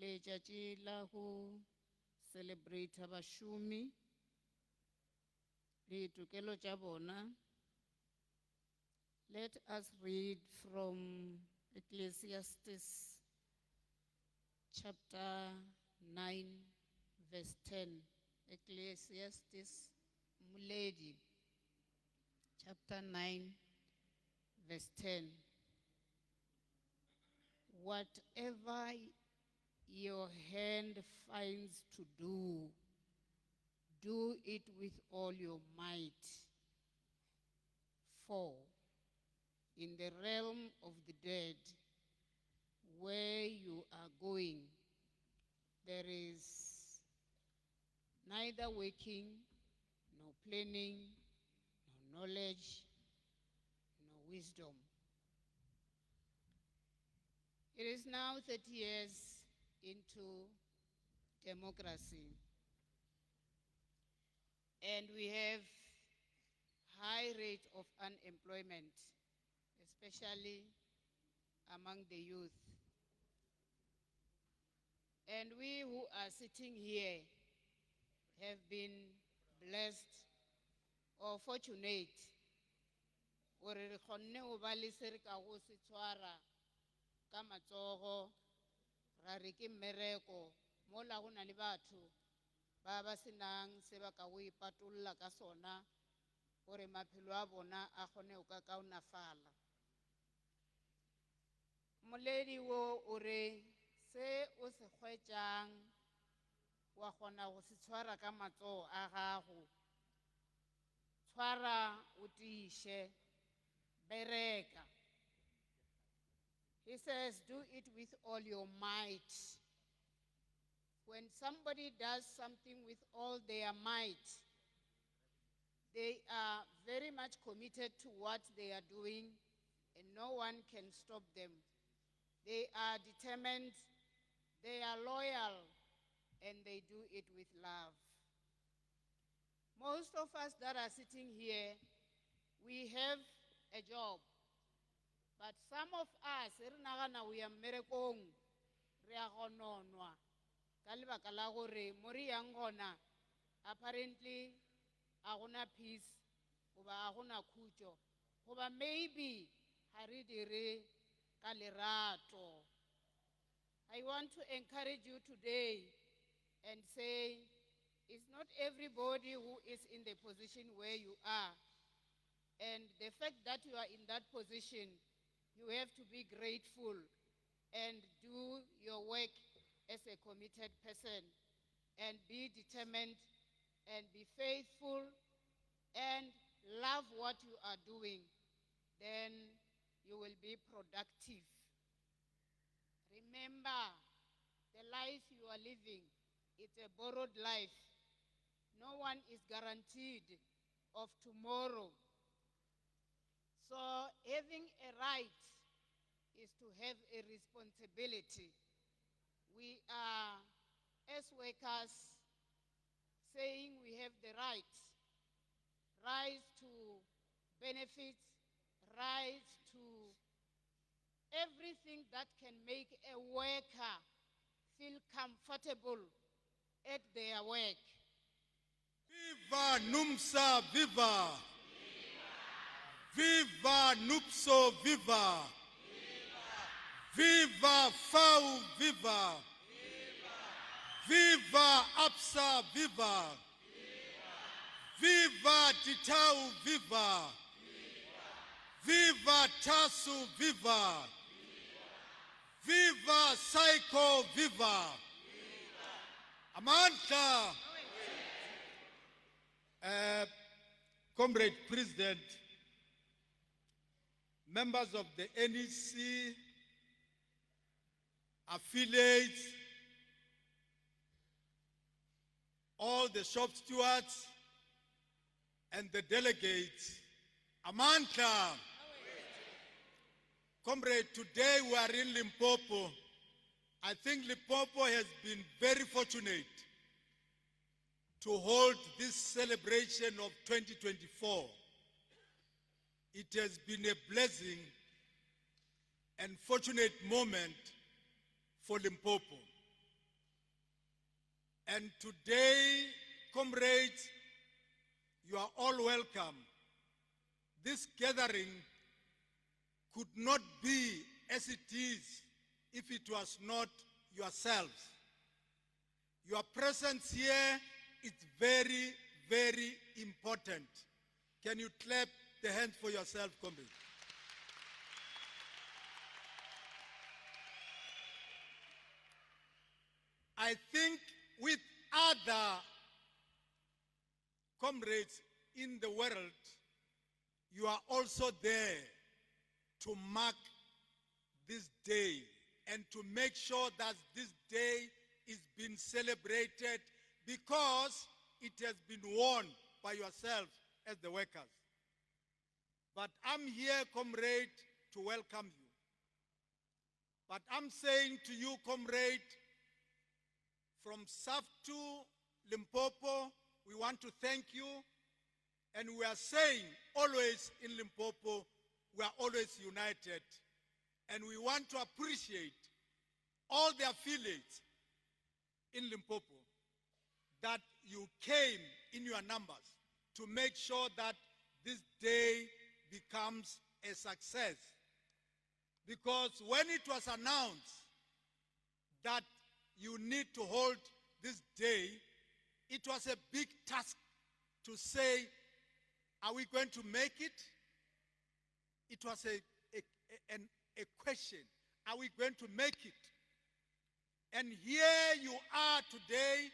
Letšatši la go celebrate bašomi le ditokelo tša bona. Let us read from Ecclesiastes chapter 9 verse 10. Ecclesiastes Muledi chapter 9 verse 10. Whatever your hand finds to do, do it with all your might. For in the realm of the dead, where you are going, there is neither waking, nor planning, nor knowledge, nor wisdom. It is now 30 years into democracy, and we have high rate of unemployment, especially among the youth. And we who are sitting here have been blessed or fortunate gore re kgonne go ba le se re ka go se tshwara ka matsogo ra re ke mmereko mola go na le batho ba ba senang se ba ka go ipatolla ka sona gore maphelo a bona a kgone go ka kaonafala. Moledi wo o re se o se kgwetšang wa kgona go se tshwara ka matsogo a gago, tshwara o tiiše, bereka. He says, do it with all your might. When somebody does something with all their might, they are very much committed to what they are doing, and no one can stop them. They are determined, they are loyal, and they do it with love. Most of us that are sitting here, we have a job. But some of us, we are mmerekong, re a gononwa. Ka lebaka la gore mori yang gona, apparently a gona peace, goba a gona khutšo, goba maybe ha re dire ka lerato. I want to encourage you today and say, it's not everybody who is in the position where you are. And the fact that you are in that position, you have to be grateful and do your work as a committed person and be determined and be faithful and love what you are doing. Then you will be productive. Remember, the life you are living, it's a borrowed life. No one is guaranteed of tomorrow. So having a right is to have a responsibility. We are, as workers, saying we have the right to benefits, right to everything that can make a worker feel comfortable at their work. Viva NUMSA, viva! Viva NUPSO, viva! Viva FAU, viva! Viva APSA, viva! Viva DITAU, viva! Viva TASU, viva! Viva Psycho, viva! Amandla! Comrade President, members of the NEC, affiliates, all the shop stewards, and the delegates. Amandla. Comrade, today we are in Limpopo. I think Limpopo has been very fortunate to hold this celebration of 2024. It has been a blessing and fortunate moment for Limpopo. And today, comrades, you are all welcome. This gathering could not be as it is if it was not yourselves. Your presence here is very, very important. Can you clap the hands for yourself, comrades? I think with other comrades in the world, you are also there to mark this day and to make sure that this day is being celebrated because it has been worn by yourselves as the workers. But I'm here, comrade, to welcome you. But I'm saying to you, comrade, from SAFTU, Limpopo, we want to thank you. And we are saying always in Limpopo, we are always united. And we want to appreciate all the affiliates in Limpopo that you came in your numbers to make sure that this day becomes a success. Because when it was announced that you need to hold this day, it was a big task to say, are we going to make it? It was a question. Are we going to make it? And here you are today.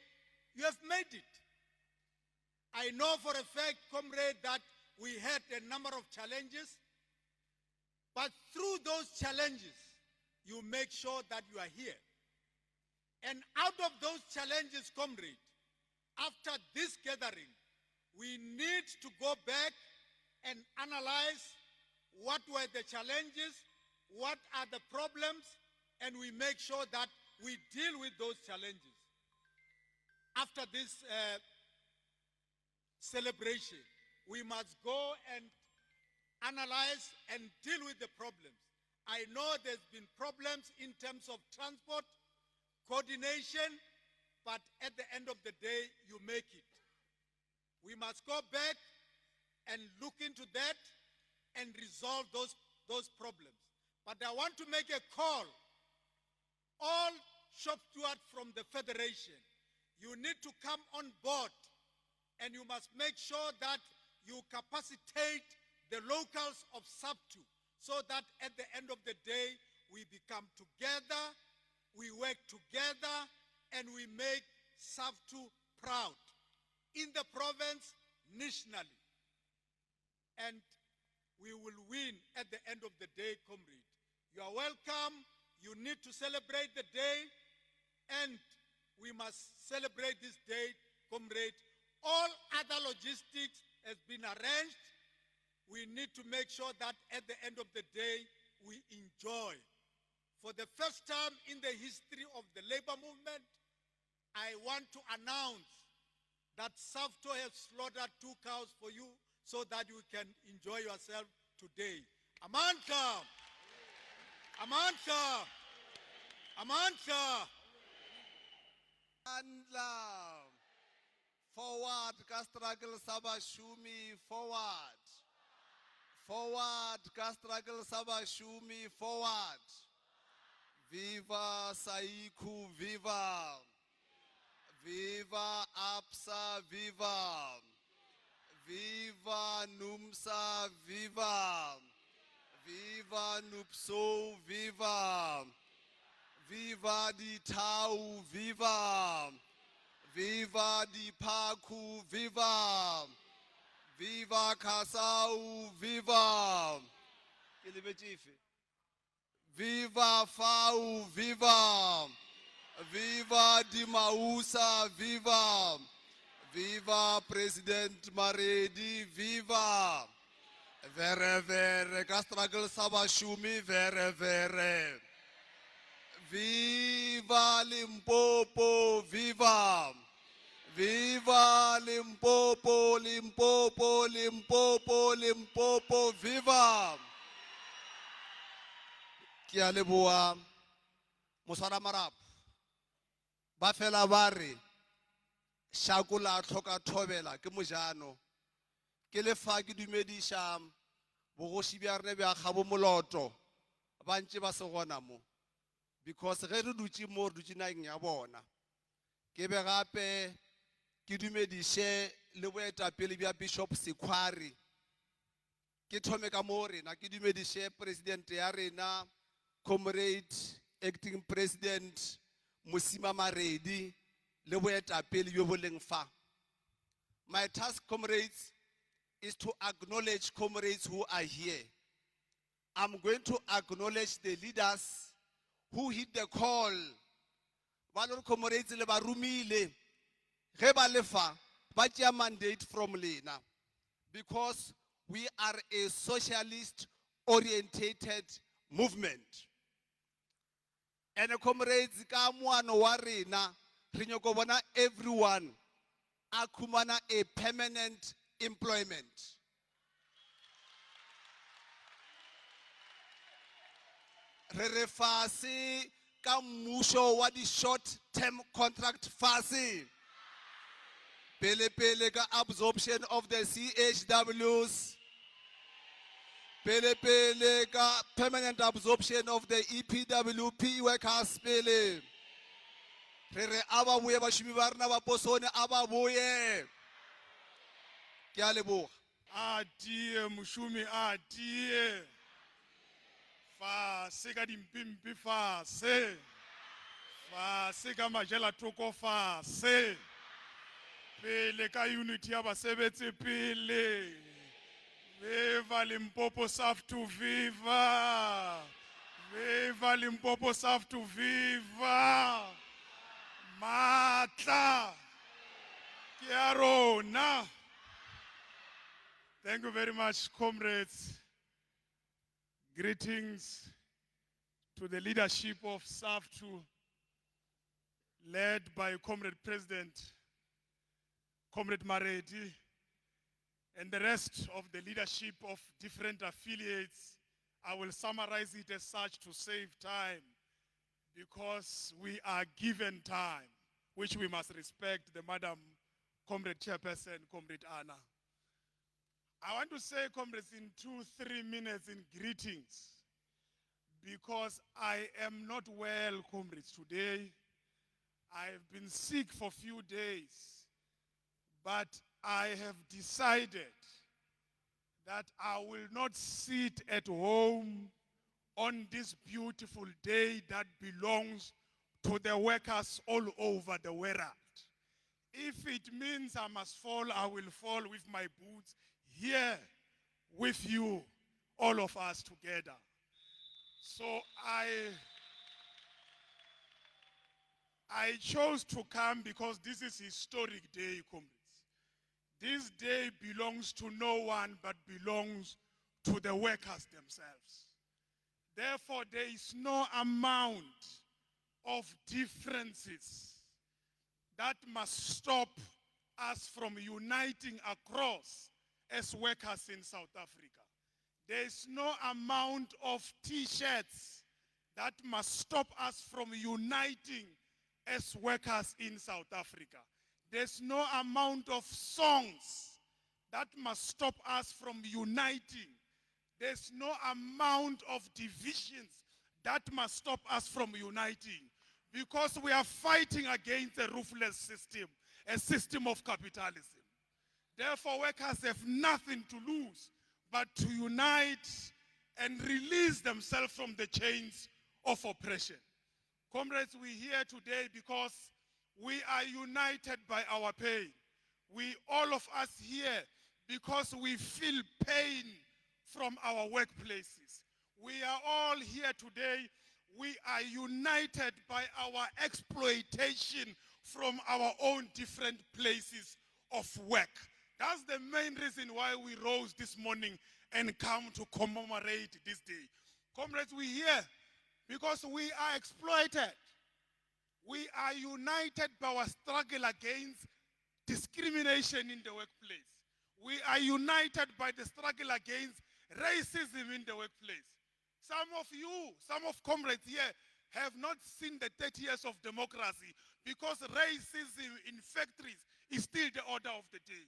You have made it. I know for a fact, comrade, that we had a number of challenges. But through those challenges, you make sure that you are here. And out of those challenges, comrade, after this gathering, we need to go back and analyze what were the challenges, what are the problems, and we make sure that we deal with those challenges. After this celebration, we must go and analyze and deal with the problems. I know there's been problems in terms of transport, coordination, but at the end of the day, you make it. We must go back and look into that and resolve those problems. But I want to make a call. All shop stewards from the Federation, you need to come on board and you must make sure that you capacitate the locals of SAFTU so that at the end of the day, we become together, we work together, and we make SAFTU proud in the province, nationally. And we will win at the end of the day, comrade. You are welcome. You need to celebrate the day, and we must celebrate this day, comrade. All other logistics has been arranged. We need to make sure that at the end of the day, we enjoy. For the first time in the history of the labor movement, I want to announce that SAFTU has slaughtered 2 cows for you so that you can enjoy yourself today. Amandla! Amandla! Amandla! Amandla! Forward, ka struggle sabashumi, forward. Forward, ka struggle sabashumi, forward. Viva Saiku, viva. Viva APSA, viva. Viva NUMSA, viva. Viva NUPSO, viva. Viva Di Tau, viva. Viva Di Paku, viva. Viva Kasau, viva. Viva Fau, viva. Viva Di Mausa, viva! Viva President Maredi, viva! Vere vere, ka struggle sa bashumi, vere vere. Viva Limpopo, viva! Viva Limpopo, Limpopo, Limpopo, Limpopo, viva! Ki a leboha moswara marapo ba fela ba re shakula tlhoka thobela ke mojano ke le fa ke dumediša bogoši bja rene bja kgabo moloto ba ntše ba se gona mo because ge re dutše mo re dutše nageng ya bona ke be gape ke dumediše le boetapele bja Bishop Sekhwari ke thome ka mo rena ke dumediše president ya rena Comrade acting president Mosima Maredi le boetapele bjo bo leng fa. My task, comrades, is to acknowledge comrades who are here. I'm going to acknowledge the leaders who hit the call. Ba lore comrades le ba rumile ge ba lefa ba tšea mandate from lena because we are a socialist orientated movement. And comrades ka moano wa rena re nyako bona everyone a khumana a permanent employment. Re fase ka mmušo wa di short term contract fase. Pele ka absorption of the CHWs. Pele ka permanent absorption of the EPWP workers pele. Re aba boye bašomi ba rena ba posone aba boye. Ke a leboga. A tie mošomi a tie. Fase ka dimpimpi fase. Fase ka majela thoko fase. Pele ka unity ya basebetsi pele. Viva Limpopo SAFTU, viva! Viva Limpopo SAFTU, viva! Matla! Ke a rona. Thank you very much, comrades. Greetings to the leadership of SAFTU, led by Comrade President, Comrade Maredi, and the rest of the leadership of different affiliates. I will summarize it as such to save time because we are given time, which we must respect the Madam Comrade Chairperson, Comrade Anna. I want to say, comrades, in 2-3 minutes in greetings, because I am not well, comrades, today. I've been sick for a few days, but I have decided that I will not sit at home on this beautiful day that belongs to the workers all over the world. If it means I must fall, I will fall with my boots here with you, all of us together. So I chose to come because this is a historic day, comrades. This day belongs to no one but belongs to the workers themselves. Therefore, there is no amount of differences that must stop us from uniting across as workers in South Africa. There is no amount of T-shirts that must stop us from uniting as workers in South Africa. There's no amount of songs that must stop us from uniting. There's no amount of divisions that must stop us from uniting. Because we are fighting against a ruthless system, a system of capitalism. Therefore, workers have nothing to lose but to unite and release themselves from the chains of oppression. Comrades, we're here today because we are united by our pain. We, all of us here, because we feel pain from our workplaces. We are all here today we are united by our exploitation from our own different places of work. That's the main reason why we rose this morning and come to commemorate this day. Comrades, we're here because we are exploited. We are united by our struggle against discrimination in the workplace. We are united by the struggle against racism in the workplace. Some of comrades here have not seen the 30 years of democracy because racism in factories is still the order of the day.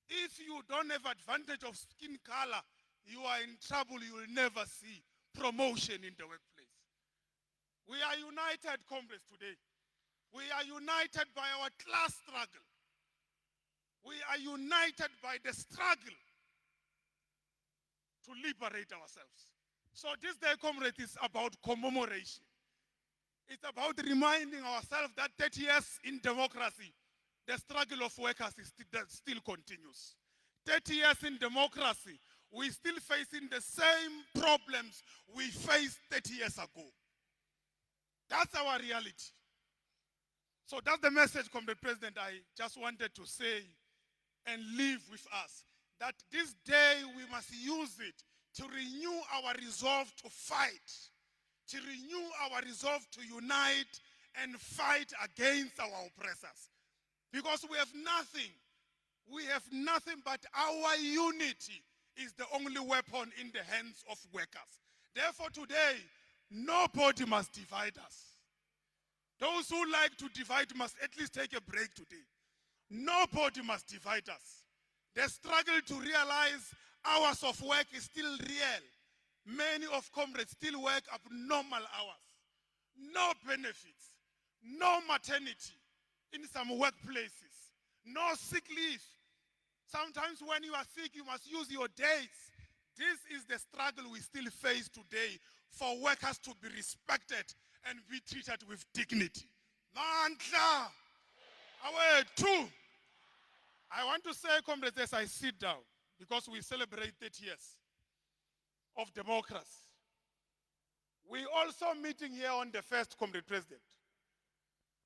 If you don't have advantage of skin color, you are in trouble. You will never see promotion in the workplace. We are united, comrades, today. We are united by our class struggle. We are united by the struggle to liberate ourselves. So this day, comrades, is about commemoration. It's about reminding ourselves that 30 years in democracy, the struggle of workers still continues. 30 years in democracy, we're still facing the same problems we faced 30 years ago. That's our reality. So that's the message, Comrade President, I just wanted to say and leave with us. That this day we must use it to renew our resolve to fight, to renew our resolve to unite and fight against our oppressors. Because we have nothing but our unity is the only weapon in the hands of workers. Therefore today, nobody must divide us. Those who like to divide must at least take a break today. Nobody must divide us. The struggle to realize hours of work is still real. Many of comrades still work abnormal hours. No benefits, no maternity in some workplaces, no sick leave. Sometimes when you are sick, you must use your days. This is the struggle we still face today for workers to be respected and be treated with dignity. Mandla! Two. I want to say, comrades, as I sit down, because we celebrate 30 years of democracy. We also meeting here on the 1st, Comrade President.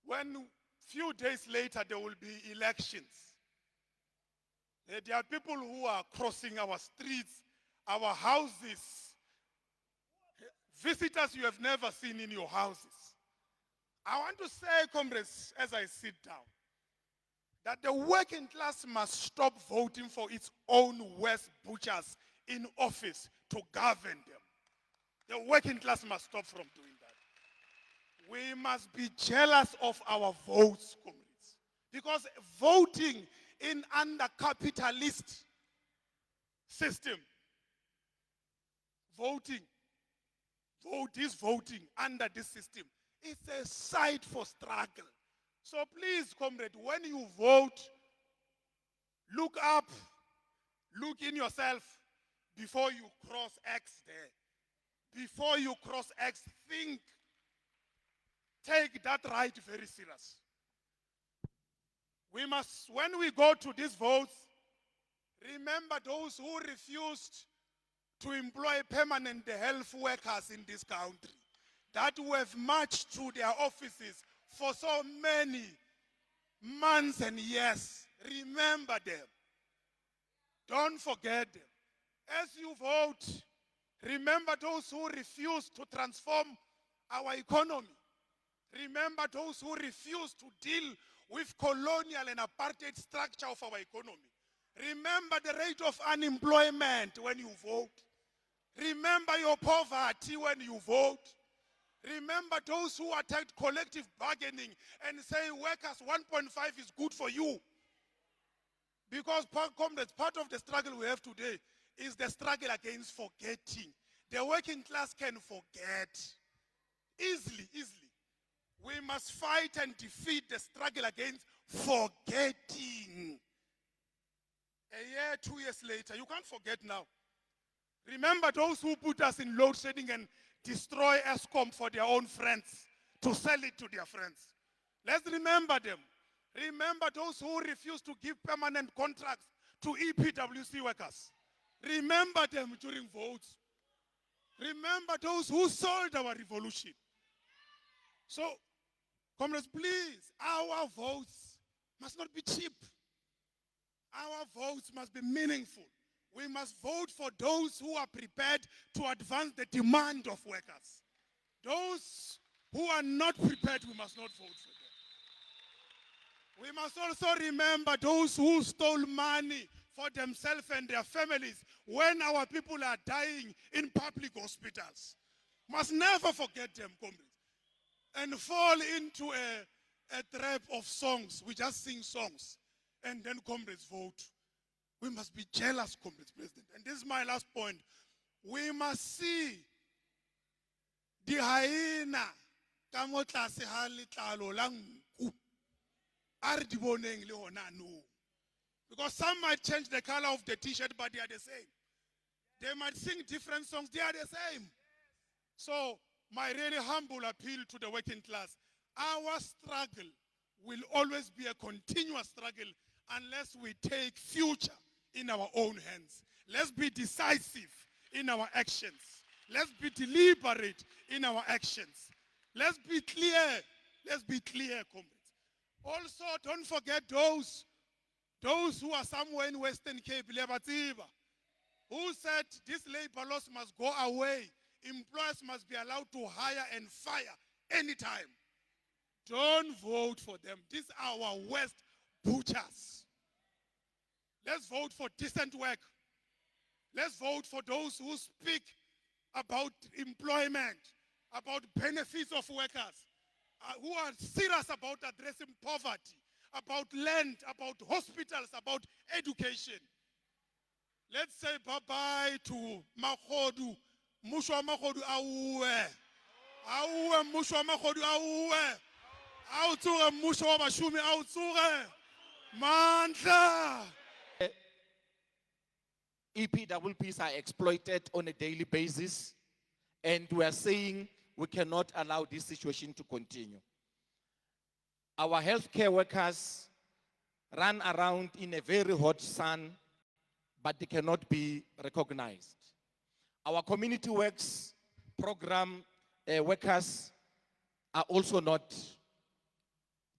When few days later there will be elections. There are people who are crossing our streets, our houses, visitors you have never seen in your houses. I want to say, comrades, as I sit down, that the working class must stop voting for its own worst butchers in office to govern them. The working class must stop from doing that. We must be jealous of our votes, comrades, because voting in under capitalist system, vote under this system, it's a site for struggle. So please, comrade, when you vote, look up, look in yourself before you cross X there. Before you cross X, think. Take that right very serious. We must, when we go to these votes, remember those who refused to employ permanent health workers in this country, that who have marched to their offices for so many months and years. Remember them. Don't forget them. As you vote, remember those who refuse to transform our economy. Remember those who refuse to deal with colonial and apartheid structure of our economy. Remember the rate of unemployment when you vote. Remember your poverty when you vote. Remember those who attacked collective bargaining and say workers 1.5 is good for you. Because, comrades, part of the struggle we have today is the struggle against forgetting. The working class can forget easily. We must fight and defeat the struggle against forgetting. A year, 2 years later, you can't forget now. Remember those who put us in load shedding and destroy ESCOM for their own friends, to sell it to their friends. Let's remember them. Remember those who refuse to give permanent contracts to EPWC workers. Remember them during votes. Remember those who sold our revolution. So, comrades, please, our votes must not be cheap. Our votes must be meaningful. We must vote for those who are prepared to advance the demand of workers. Those who are not prepared, we must not vote for them. We must also remember those who stole money for themselves and their families when our people are dying in public hospitals. Must never forget them, comrades. And fall into a trap of songs. We just sing songs and then comrades vote. We must be jealous, comrades, President. And this is my last point. We must see the hyena ka mo tlase ha letlalo la nku. A re di boneng le hona no. Because some might change the color of the t-shirt, but they are the same. They might sing different songs, they are the same. So, my really humble appeal to the working class, our struggle will always be a continuous struggle unless we take future in our own hands. Let's be decisive in our actions. Let's be deliberate in our actions. Let's be clear. Let's be clear, comrades. Also, don't forget those who are somewhere in Western Cape, who said this labor laws must go away. Employers must be allowed to hire and fire anytime. Don't vote for them. These are our West butchers. Let's vote for decent work. Let's vote for those who speak about employment, about benefits of workers, who are serious about addressing poverty, about land, about hospitals, about education. Let's say bye-bye to Makhodu. Mushwa Makhodu auwe. Auwe Mushwa Makhodu auwe. Autsure Mushwa Bashumi autsure. Mandla. EPWPs are exploited on a daily basis, and we are saying we cannot allow this situation to continue. Our healthcare workers run around in a very hot sun, but they cannot be recognized. Our community works program workers are also not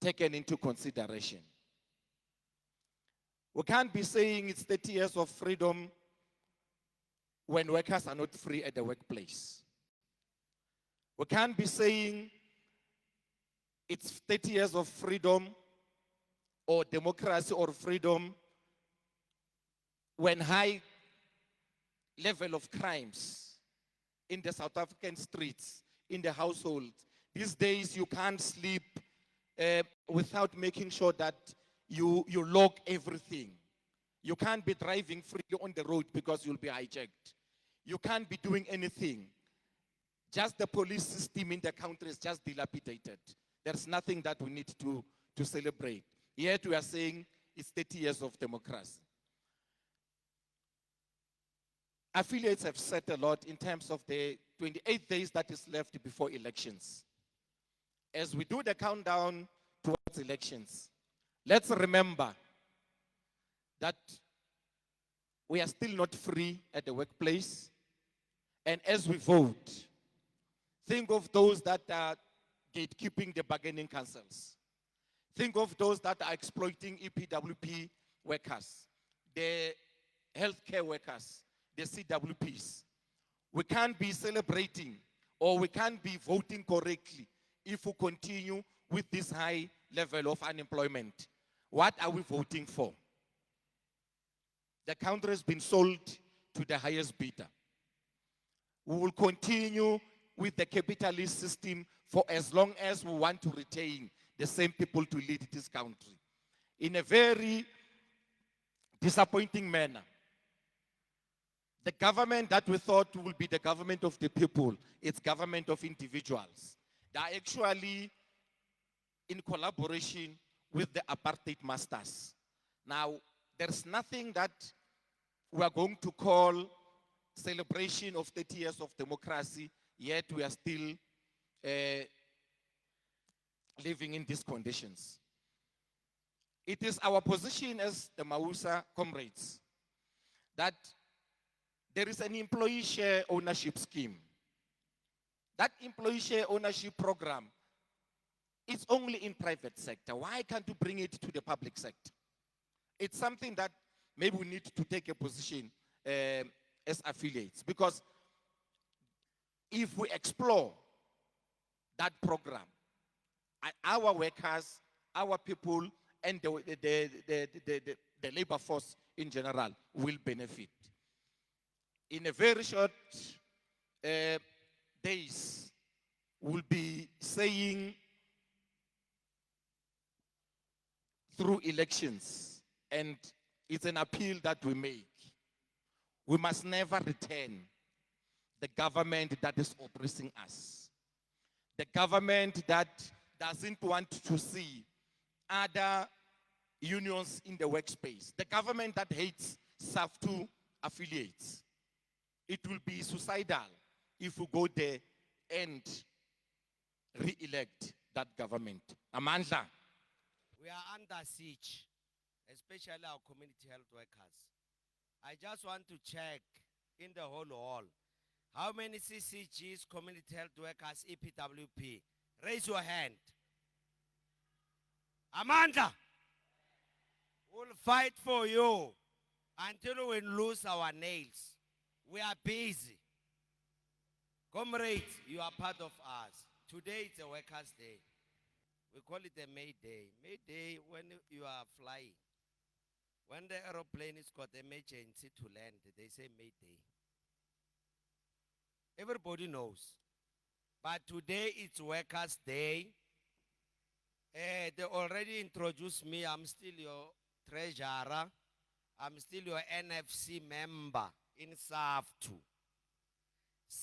taken into consideration. We can't be saying it's 30 years of freedom when workers are not free at the workplace. We can't be saying it's 30 years of freedom or democracy or freedom when high level of crimes in the South African streets, in the households. These days you can't sleep without making sure that you log everything. You can't be driving freely on the road because you'll be hijacked. You can't be doing anything. Just the police system in the country is just dilapidated. There's nothing that we need to celebrate. Yet we are saying it's 30 years of democracy. Affiliates have said a lot in terms of the 28 days that is left before elections. As we do the countdown towards elections, let's remember that we are still not free at the workplace. And as we vote, think of those that are gatekeeping the bargaining councils. Think of those that are exploiting EPWP workers, the healthcare workers, the CWPs. We can't be celebrating or we can't be voting correctly if we continue with this high level of unemployment. What are we voting for? The country has been sold to the highest bidder. We will continue with the capitalist system for as long as we want to retain the same people to lead this country in a very disappointing manner. The government that we thought will be the government of the people, it's government of individuals. They are actually in collaboration with the apartheid masters. Now, there's nothing that we are going to call celebration of 30 years of democracy, yet we are still living in these conditions. It is our position as the Mausa comrades that there is an employee share ownership scheme That employee share ownership program is only in private sector. Why can't you bring it to the public sector? It's something that maybe we need to take a position as affiliates, because if we explore that program, our workers, our people, and the labor force in general will benefit. In a very short days, we'll be saying through elections, and it's an appeal that we make. We must never return the government that is oppressing us. The government that doesn't want to see other unions in the workspace. The government that hates SAFTU affiliates. It will be suicidal if we go there and re-elect that government. Amandla. We are under siege, especially our community health workers. I just want to check in the whole hall. How many CCGs, community health workers, EPWP? Raise your hand. Amanda, we'll fight for you until we lose our nails. We are busy. Comrades, you are part of us. Today it's a workers' day. We call it a May Day. May Day when you are flying. When the aeroplane is got emergency to land, they say May Day. Everybody knows. But today it's Workers' Day. They already introduced me. I'm still your treasurer. I'm still your NFC member in SAFTU.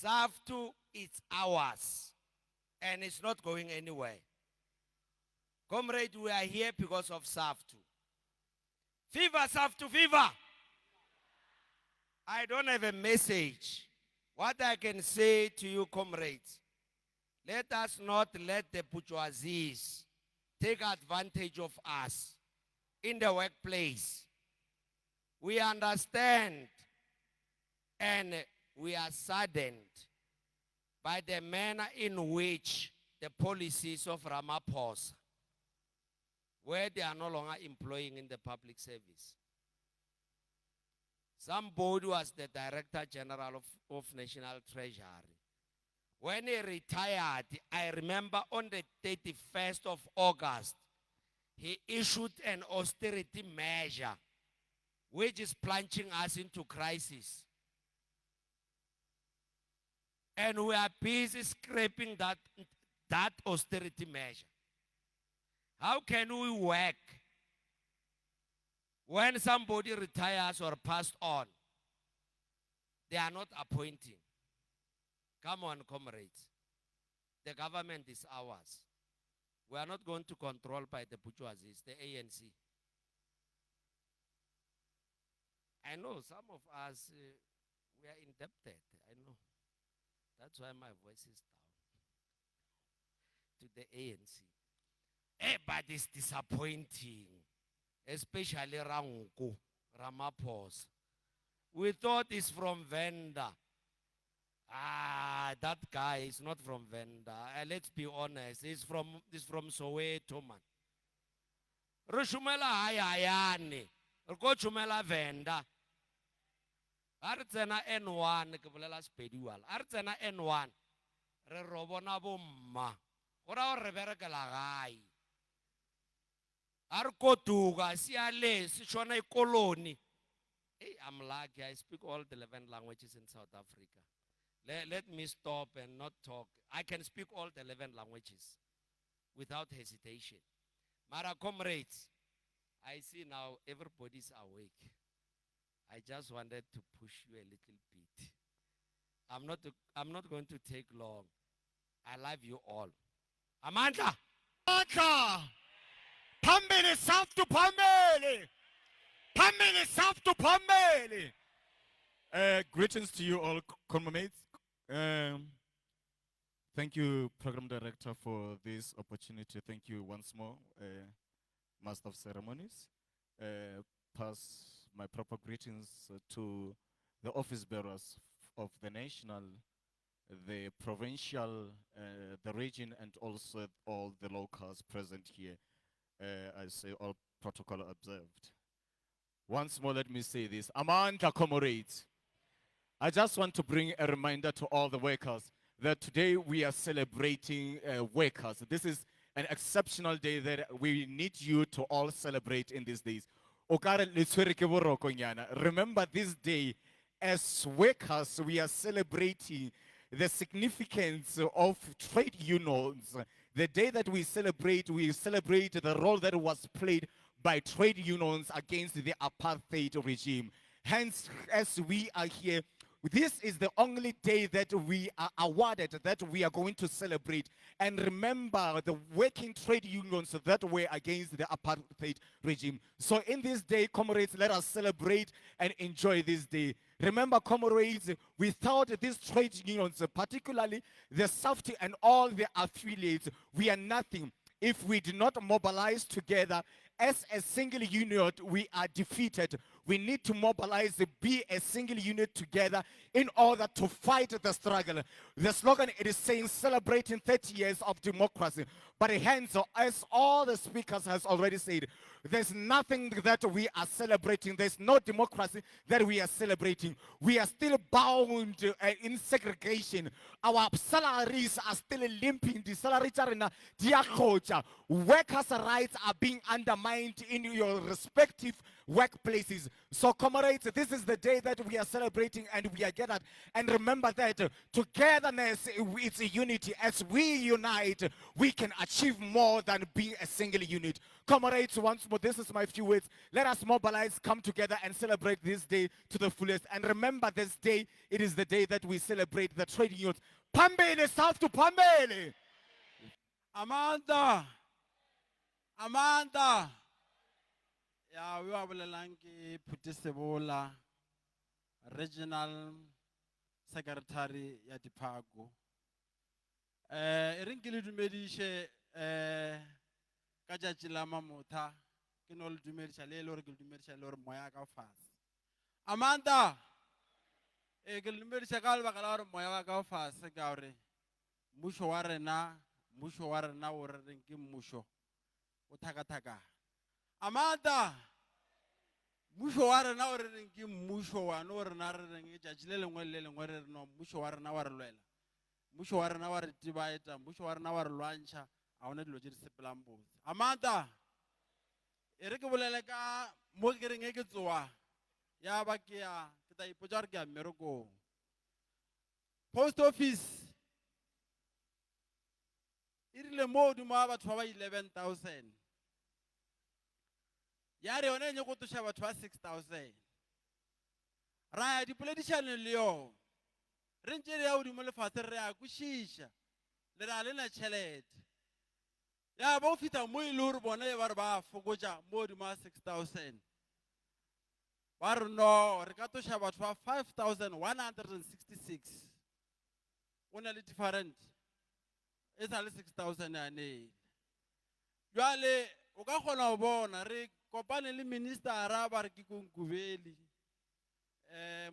SAFTU is ours. And it's not going anywhere. Comrade, we are here because of SAFTU. Fever, SAFTU, fever! I don't have a message. What I can say to you, comrades, let us not let the bourgeoisies take advantage of us in the workplace. We understand and we are saddened by the manner in which the policies of Ramaphosa, where they are no longer employing in the public service. Somebody was the Director General of National Treasury. When he retired, I remember on the 31st of August, he issued an austerity measure, which is plunging us into crisis. And we are busy scraping that austerity measure. How can we work when somebody retires or passed on? They are not appointing. Come on, comrades. The government is ours. We are not going to control by the bourgeoisies, the ANC. I know some of us, we are indebted. I know. That's why my voice is down to the ANC. But it's disappointing, especially Ranguku, Ramaphosa. We thought it's from Venda. That guy is not from Venda. Let's be honest, he's from Soweto, man. Rushumela hayayani, Rukochumela Venda. Artsena N1, Kabulela Spediwal. Artsena N1, Re Robona Bomma. Ora Reberga Lagai. Arkotuga, Siale, Sichona Colony. Hey, I'm lucky. I speak all the 11 languages in South Africa. Let me stop and not talk. I can speak all the 11 languages without hesitation. Mara comrades, I see now everybody's awake. I just wanted to push you a little bit. I'm not going to take long. I love you all. Amanda! Amanda! Phambili SAFTU phambili! Phambili SAFTU phambili! Greetings to you all, comrades. Thank you, Program Director, for this opportunity. Thank you once more, Master of Ceremonies. Pass my proper greetings to the office bearers of the National the provincial, the region, and also all the locals present here. I say all protocol observed. Once more, let me say this. Amandla, comrades. I just want to bring a reminder to all the workers that today we are celebrating workers. This is an exceptional day that we need you to all celebrate in these days. Remember this day, as workers, we are celebrating the significance of trade unions. The day that we celebrate the role that was played by trade unions against the apartheid regime. Hence, as we are here, this is the only day that we are awarded, that we are going to celebrate and remember the working trade unions that were against the apartheid regime. So in this day, comrades, let us celebrate and enjoy this day. Remember, comrades, without these trade unions, particularly the SAFTU and all the affiliates, we are nothing. If we do not mobilize together as a single unit, we are defeated. We need to mobilize, be a single unit together in order to fight the struggle. The slogan, it is saying celebrating 30 years of democracy. But hence, as all the speakers has already said, there's nothing that we are celebrating. There's no democracy that we are celebrating. We are still bound in segregation. Our salaries are still limping. The salaries are in a workers' rights are being undermined in your respective workplaces. So comrades, this is the day that we are celebrating and we are gathered. And remember that togetherness is unity. As we unite, we can achieve more than being a single unit. Comrades, once more, this is my few words. Let us mobilize, come together and celebrate this day to the fullest. And remember this day, it is the day that we celebrate the trade unions. Pambele, SAFTU, Pambele. Amanda. Amanda. Ya we wa bolelang ke Phutisebola, Regional Secretary ya Diphako. E reng ke le dumedishe ka tšatši la mamotha ke no le dumediša le le gore ke le dumediša le gore moya ka fase. Amanda ke le dumediša ka lebaka la gore moya wa ka fase ka gore mmušo wa rena o re reng ke mmušo o thakathaka. Amanda mmušo wa rena o re reng ke mmušo wa no rena re reng tšatši le lengwe le lengwe re no mmušo wa rena wa re lwela. Mmušo wa rena wa re dibaeta, mmušo wa rena wa re lwantšha, a ona dilo tše di sepelang botse. Amanda e re ke bolele ka mo ke reng ke tsoa ya ba ke ta ipotša gore ke ya mmerekong. Post office e rile mo godimo ga batho ba 11,000 ya re yone e nye go toša batho ba 6,000 ra ya dipoledišaneng le yone re ntše re ya godimo lefase re ya kwešiša le ra lena tšhelete ya ba o fitlha mo e le gore bona e ba re ba fokotša mo godimo ga 6,000 ba re no re ka toša batho ba 5,166 o na le different e sa le 6,000 yane jwale o ka kgona go bona re kopane le ministera ba re ke konkubeli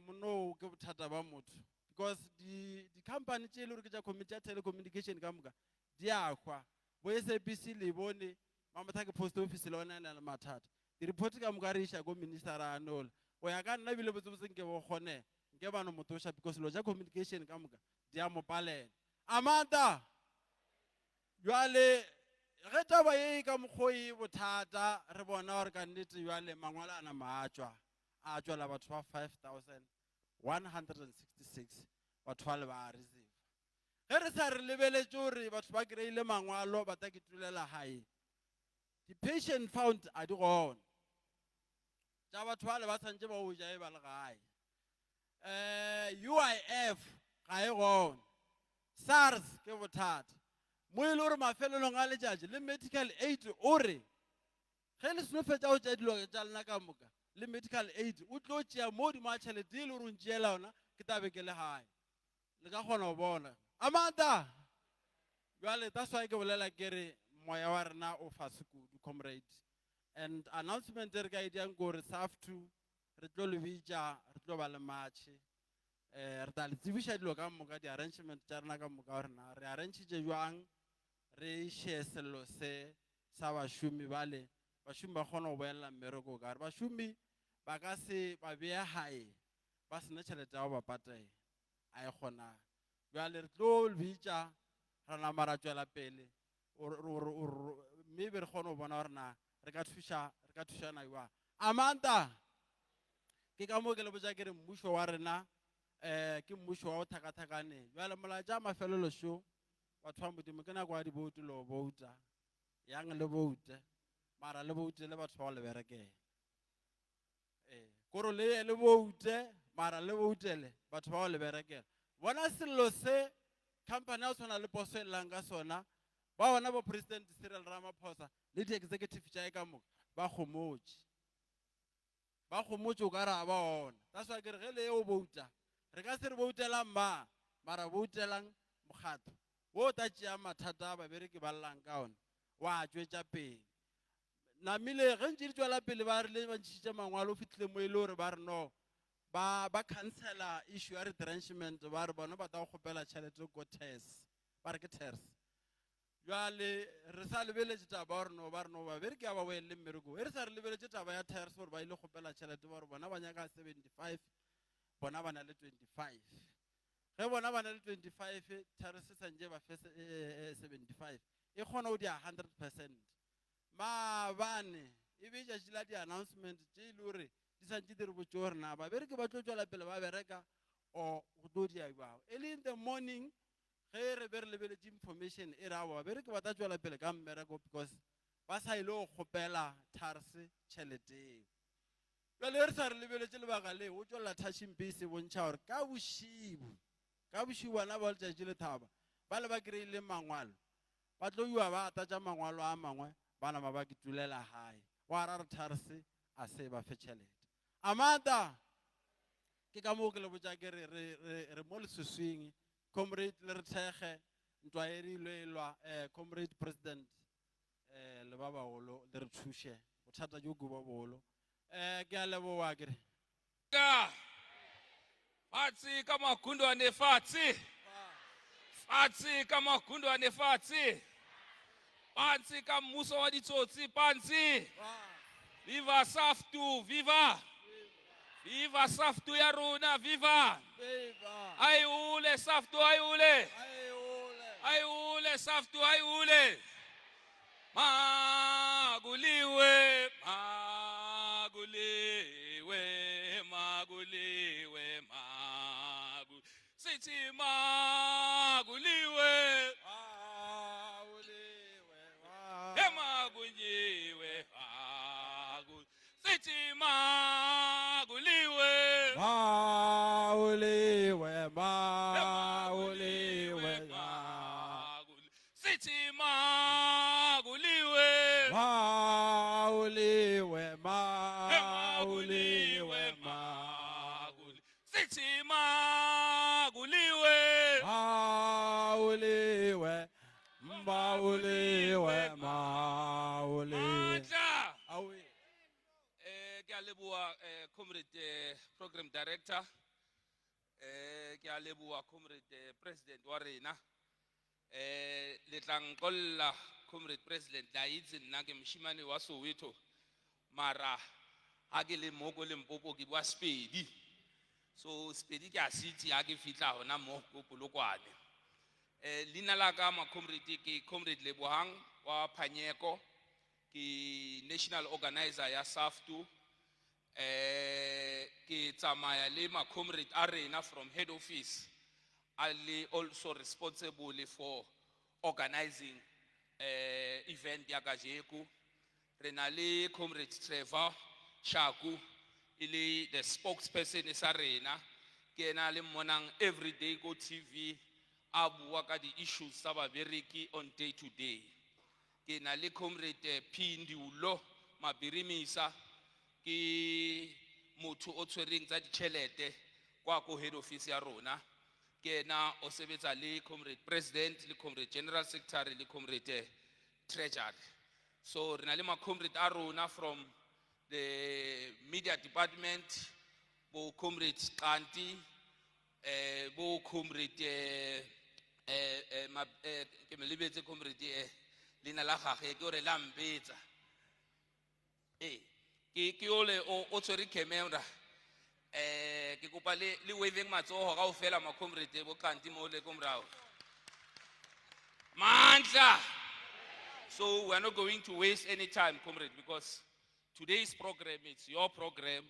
mono ke bothata ba motho because di-company tše e le gore ke tša committee ya telecommunication ka moka di a hwa bo SABC le bone mamotha ke post office le ona le mathata di-report ka moka re iša ko ministera a nola go ya ka nna bile botsebotse nke bo kgone nke bano motosha because lo tša communication ka moka di a mo palela. Amanda jwale ge taba ye ka mokgwa e bothata re bona gore ka nnete jwale mangwalo a nama a tšwala batho ba 5,166 batho ba le ba receive ge re sa re lebeletše gore batho ba kry-ile mangwalo ba ta ke tulela gae di-patient found a di gona tša batho ba le ba santše ba o ja e ba le gae UIF ga e gona SARS ke bothata mo e le gore mafelelong a letšatši le medical aid o re ge le seno fetša go tša dilo tša lena ka moka le medical aid o tlo tšea mo godimo a tšhelete e le gore o ntšeela yona ke tabe ke le gae le ka kgona go bona. Amanda jwale that's why ke bolela ke re moya wa rena o fase kudu comrade and announcement e re ka ediang kore SAFTU re tlo le bitša re tlo ba le matšhe re tla le tsebisha dilo ka moka di arrangement tša rena ka moka gore na re arrangetše jwang re share sello se sa bašomi bale bašomi ba kgona go boelela mmereko ka gore bašomi ba ka se ba bea hae ba sena tšhelete ya go ba patela a e kgonang bjale re tlo le bitša ra nama ra tšwela pele maybe re kgone go bona gore na re ka thušana jwang Amanda ke ka moo ke le botša ke re mmušo wa rena ke mmušo wa go thakathakane bjale molaetša mafelelo šo batho ba modimo ke nako ya diboutu le go bouta yang le boute mara le boute le batho ba go le berekela koro le boute mara le boutele batho ba go le berekela bona sello se company ya go tshwana le poso e llang ka sona ba bona bo president Cyril Ramaphosa le di-executive tša e ka moka ba kgomotše o ka re a ba ona that's why ke re ge le o bouta re ka se re boutela mara boutelang mokgatlo wo ta tšea mathata a babereki ba llang ka ona wa tšwetša pele namile ge ntše di tšwela pele ba re le ba ntšhitše mangwalo o fitlhile mo e le gore ba re no ba cancela issue ya retrenchment ba re bona ba ta go kgopela tšhelete ko TERS ba re ke TERS bjale re sa lebeletše taba ba re no babereki a ba boelele mmereko e re sa re lebeletše taba ya TERS gore ba ile kgopela tšhelete ba re bona ba nyaka 75 bona ba na le 25 ge bona ba na le 25 TERS sa ntše ba fe 75 e kgona go dia 100% maabane e be tšatši la di-announcement tše e le gore di sa ntše di re botse gore na babereki ba tlo tšwela pele ba bereka o go tlo dia jwang early in the morning ge re be re lebeletše information e ra babereki ba tla tšwela pele ka mmereko because ba sa ile go kgopela TERS tšheleteng jale re sa re lebeletše lebaka le o tšwelela touching base e bontšha gore ka bošibu bana ba letšatši le thaba ba le ba kry-ile mangwalo ba tlo iwa ba atatša mangwalo a mangwe ba nama ba kitulela hae wa ra re TERS a se ba fe tšhelete Amanda ke ka moo ke le botša ke re mo leswiswing comrade le re thekge ntwa e rile elwa comrade president le ba bagolo le re thuše bothata jo go ba bogolo ke a leboa ke re Fatsi ka makundwane fatsi ka makundwane fatsi Pansi ka mmuso wa ditsotsi pansi Viva SAFTU viva SAFTU ya rona viva Ayule SAFTU ayule SAFTU ayule Maguliwe Sithi maguliwe Magunyiwe Sithi maguliwe Sithi maguliwe Sithi maguliwe ke a leboa comrade program director ke a leboa comrade president wa rena le tla nkolla comrade president la itse nna ke moshimane wa Soweto mara ha ke le mo go Limpopo ke bua Sepedi so Sepedi ke a city ha ke fitla hona mo go Polokwane lina la ka ma comrade ke comrade Lebohang wa Phanyeko ke national organizer ya SAFTU ke tsamaya le ma comrade arena from head office ali also responsible for organizing event ya kajeku rena le comrade Trevor Shaku ili the spokesperson is arena ke na le monang everyday go TV abu ka di issues sa babereki on day to day ke na le comrade Pindiulo Mabirimisa ke motho o tshwereng tsa ditšhelete kwa ko head office ya rona ke na o sebetsa le comrade president le comrade general secretary le comrade treasury so rena le ma comrade a rona from the media department bo comrade Kanti bo comrade ke me lebetse comrade lena la gage ke ore la mbetsa ke ole o tswere camera ke kopa le waving matsogo ga o fela ma comrade bo kanti mo le komrao mandla. So we're not going to waste any time, comrade, because today's program, it's your program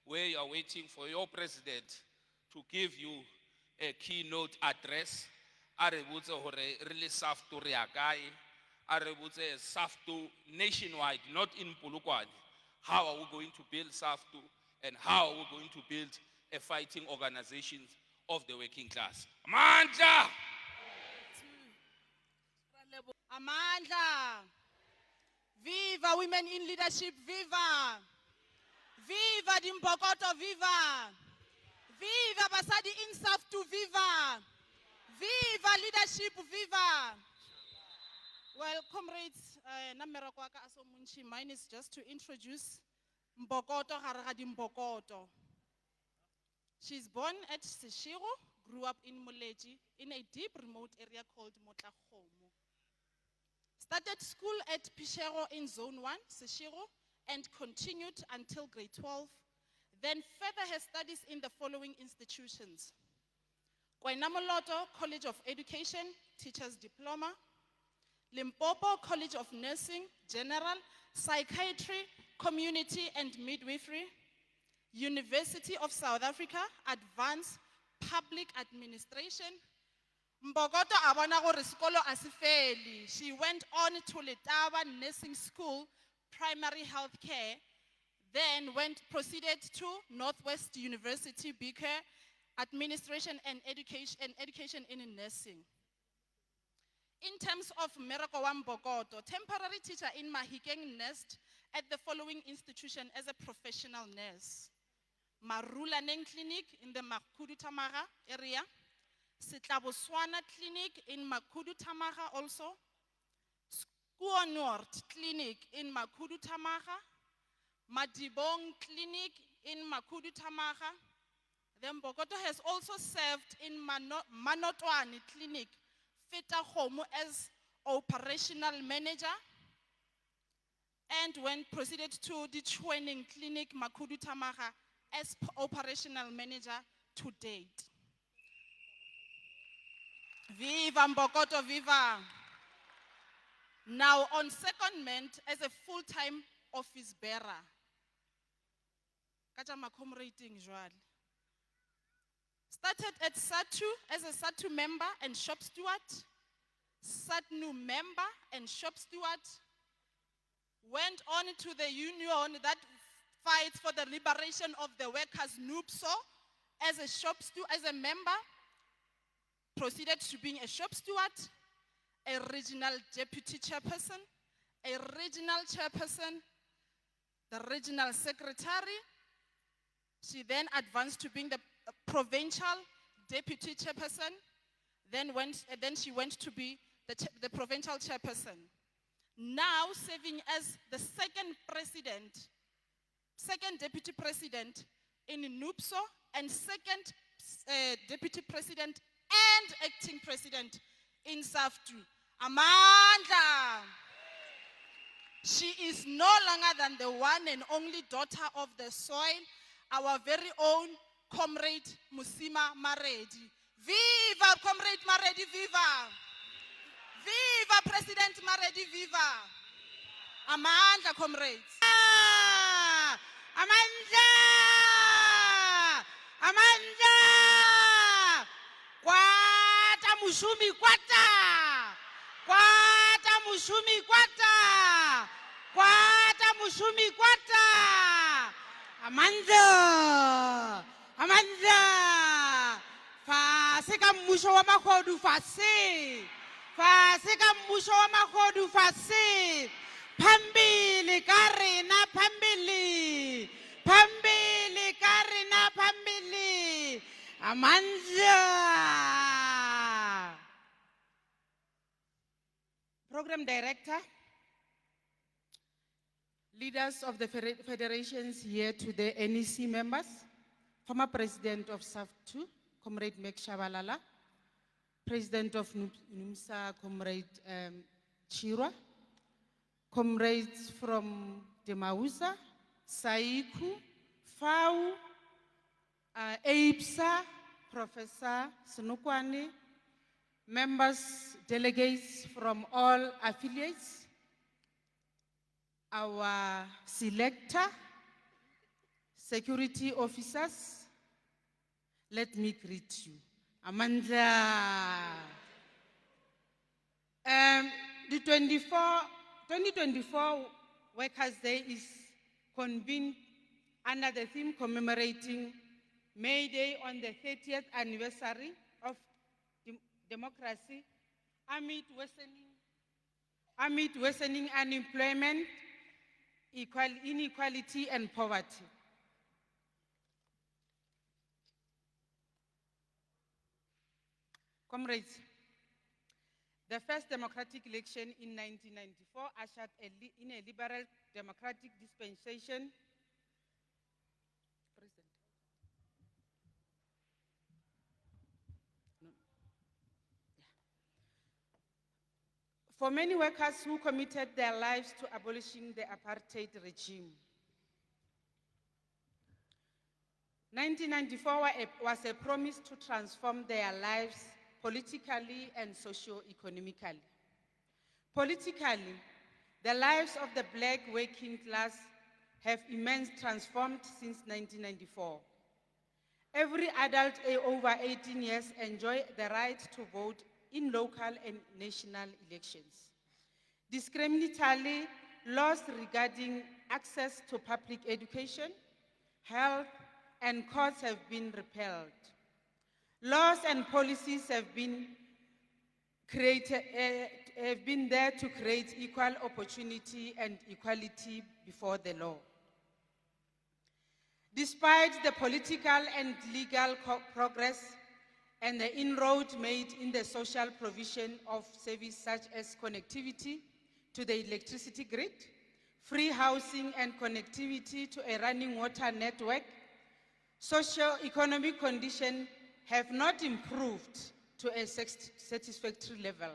where you are waiting for your president to give you a keynote address. Arebutse hore really SAFTU reakai, arebutse SAFTU nationwide, not in Polokwane. How are we going to build SAFTU and how are we going to build a fighting organization of the working class? Mandla! Amandla. Viva women in leadership, viva. Viva Dimbokoto, viva. Viva Basadi in SAFTU, viva. Viva leadership, viva. Well, comrades, mine is just to introduce Mbokoto Haragadi Mbokoto. She's born at Seshego, grew up in Moleji, in a deep remote area called Motlakgomo. Started school at Pishero in Zone 1, Seshego, and continued until grade 12. Then further her studies in the following institutions: Kwainamoloto College of Education, Teacher's Diploma; Limpopo College of Nursing, General, Psychiatry, Community and Midwifery; University of South Africa, Advanced Public Administration. Mbokoto abona gore sekolo asifeli. She went on to Letaba Nursing School, Primary Health Care, then proceeded to Northwest University, Beaker, Administration and Education in Nursing. In terms of Miracle Mbokoto, temporary teacher in Mahikeng Nest at the following institution as a professional nurse: Marula Neng Clinic in the Makudu Tamaga area, Sitlaboswana Clinic in Makudu Tamaga also, Skuo Nord Clinic in Makudu Tamaga, Madibong Clinic in Makudu Tamaga. Then Mbokoto has also served in Manotwani Clinic, Feta Homo, as operational manager, and proceeded to the training clinic Makudu Tamaga as operational manager to date. Viva Mbokoto, viva. Now on secondment as a full-time office bearer. Kata commemorating jwale. Started at SAFTU as a SAFTU member and shop steward, SAFTU member and shop steward, went on to the union that fights for the liberation of the workers, NUPSO, as a shop steward, as a member, proceeded to being a shop steward, a regional deputy chairperson, a regional chairperson, the regional secretary. She then advanced to being the provincial deputy chairperson, then she went to be the provincial chairperson. Now serving as the second deputy president in NUPSO, and second deputy president and acting president in SAFTU. Amandla! She is no longer than the one and only daughter of the soil, our very own Comrade Musima Maredi. Viva Comrade Maredi, viva! Viva President Maredi, viva! Amandla, comrades. Amandla! Amandla! Kwata mushumi kwata! Kwata mushumi kwata! Kwata mushumi kwata! Amandla! Amandla! Fase ka mmusho wa magodu fase! Fase ka mmusho wa magodu fase! Phambili karina phambili! Phambili karina phambili! Amandla! Program Director, leaders of the federations here today, NEC members, former president of SAFTU, Comrade Mek Shabalala, President of NUMSA, Comrade Chirwa, comrades from Demausa, Saiku, FAU, AIPSA, Professor Sinukwane, members, delegates from all affiliates, our selector, security officers, let me greet you. Amandla. The 2024 Workers' Day is convened under the theme commemorating May Day on the 30th anniversary of democracy amid worsening unemployment, inequality, and poverty. Comrades, the first democratic election in 1994 ushered in a liberal democratic dispensation. For many workers who committed their lives to abolishing the apartheid regime. 1994 was a promise to transform their lives politically and socio-economically. Politically, the lives of the black working class have immensely transformed since 1994. Every adult over 18 years enjoys the right to vote in local and national elections. Discriminatory laws regarding access to public education, health, and courts have been repealed. Laws and policies have been there to create equal opportunity and equality before the law. Despite the political and legal progress and the inroads made in the social provision of services such as connectivity to the electricity grid, free housing and connectivity to a running water network, socio-economic conditions have not improved to a satisfactory level.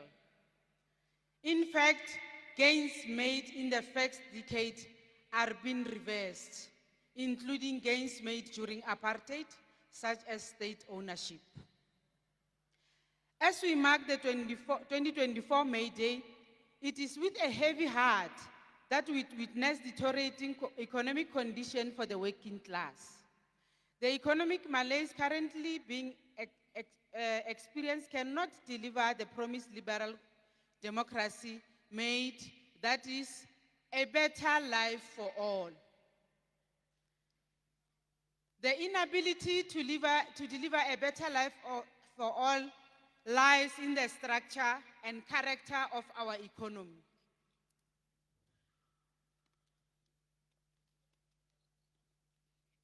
In fact, gains made in the first decade are being reversed, including gains made during apartheid, such as state ownership. As we mark the 2024 May Day, it is with a heavy heart that we witness deteriorating economic conditions for the working class. The economic malaise currently being experienced cannot deliver the promised liberal democracy made, that is, a better life for all. The inability to deliver a better life for all lies in the structure and character of our economy.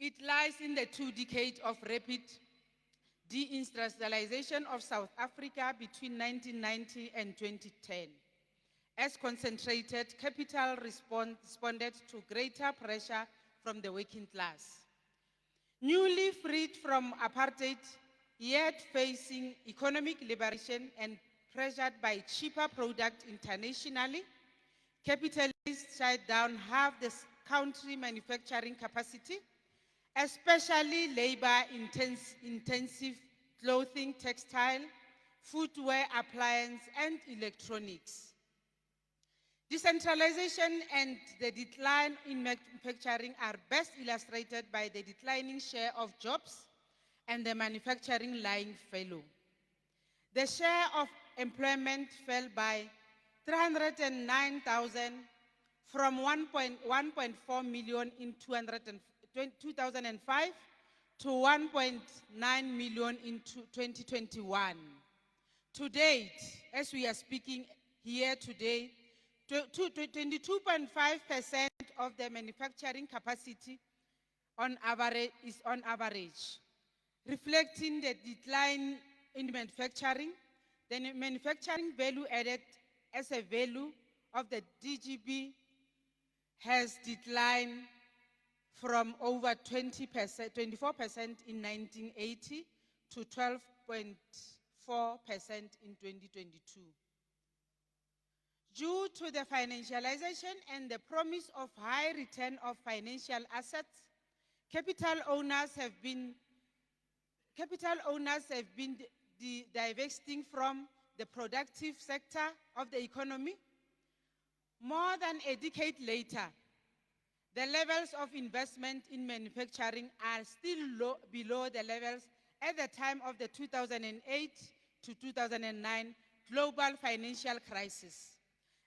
It lies in the 2 decades of rapid deindustrialization of South Africa between 1990 and 2010. As concentrated capital responded to greater pressure from the working class. Newly freed from apartheid, yet facing economic liberation and pressured by cheaper products internationally, capitalists shut down half the country manufacturing capacity, especially labor-intensive clothing, textile, footwear, appliance, and electronics. Decentralization and the decline in manufacturing are best illustrated by the declining share of jobs and the manufacturing line fallow. The share of employment fell by 309,000 from 1.4 million in 2005 to 1.9 million in 2021. To date, as we are speaking here today, 22.5% of the manufacturing capacity is on average, reflecting the decline in manufacturing. The manufacturing value added as a value of the DGB has declined from over 24% in 1980 to 12.4% in 2022. Due to the financialization and the promise of high return of financial assets, capital owners have been divesting from the productive sector of the economy. More than a decade later, the levels of investment in manufacturing are still below the levels at the time of the 2008 to 2009 global financial crisis.